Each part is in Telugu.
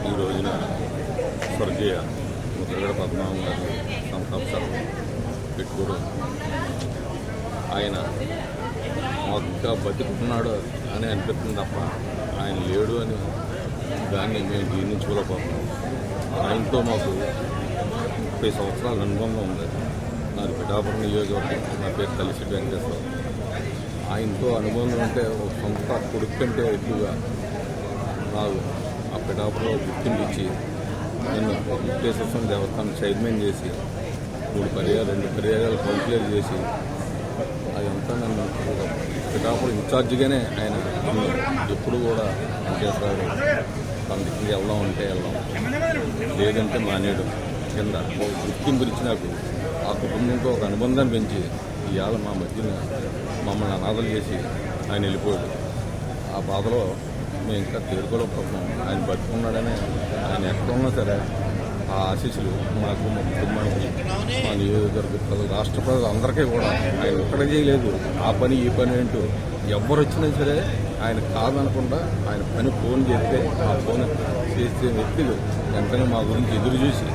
ఈ రోజున స్వర్గీయ ముద్రగడ పద్మనాభం గారి సంతాపసరం పెట్టుకోవడం ఆయన ఇంకా బతికున్నాడు అని అనిపిస్తుంది తప్ప ఆయన లేడు అని దాన్ని మేము జీర్ణించుకోలేకపోతున్నాం. ఆయనతో మాకు 30 సంవత్సరాల అనుబంధం ఉంది. నాది పిఠాపురం నియోజకవర్గం, నా పేరు కలిసి వెంకటేశ్వర. ఆయనతో అనుబంధం అంటే ఒక సొంత కొడుకు కంటే ఎక్కువగా నాకు ఆ పిఠాపురంలో గుర్తింపు ఇచ్చి నన్ను వెంకటేశ్వర దేవస్థానం చైర్మన్ చేసి 2 పర్యాయాలు కౌన్సిలర్ చేసి అదంతా నన్ను పిఠాపురం ఇన్ఛార్జిగానే ఆయన ఎప్పుడు కూడా వెంకటేశ్వర తన దగ్గరికి వెళ్దాం అంటే వెళ్దాం, లేదంటే మానేడు కింద గుర్తింపు ఇచ్చి నాకు ఆ కుటుంబంతో ఒక అనుబంధాన్ని పెంచి ఇవాళ మా మధ్యన మమ్మల్ని అనాథలు చేసి ఆయన వెళ్ళిపోయాడు. ఆ బాధలో మేము ఇంకా తేరుకోలేకపోతున్నాం. ఆయన బతుకున్నాడని ఆయన ఎక్కడ ఉన్నా సరే ఆ ఆశీస్సులు మాకు, మా కుటుంబానికి, మా నియోజకవర్గ ప్రజలు, రాష్ట్ర ప్రజలు అందరికీ కూడా ఆయన ఎక్కడ చేయలేదు. ఆ పని ఈ పని అంటూ ఎవరు వచ్చినా సరే ఆయన కాదనకుండా ఆయన పని ఫోన్ చేస్తే ఆ ఫోన్ చేసే వ్యక్తులు వెంటనే మా గురించి ఎదురు చూసి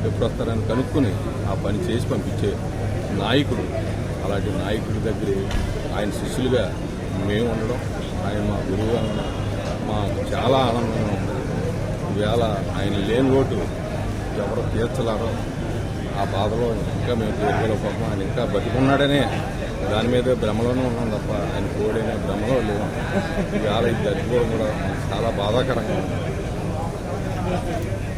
ఎప్పుడు వస్తారని కనుక్కొని ఆ పని చేసి పంపించే నాయకుడు. అలాంటి నాయకుడి దగ్గర ఆయన శిష్యులుగా మేము ఉండడం, ఆయన మా గురువుగా ఉండడం మాకు చాలా ఆనందంగా ఉంది. ఈవేళ ఆయన లేని లోటు ఎవరు తీర్చలేరు. ఆ బాధలో ఇంకా మేము తీర్చలేకపోతున్నాం. ఆయన ఇంకా బతికున్నాడనే దాని మీద భ్రమలోనే ఉన్నాం తప్ప ఆయన కోడైనా భ్రమలో లేవు. ఈవేళ ఇది జరుపుకోవడం కూడా చాలా బాధాకరంగా ఉంది.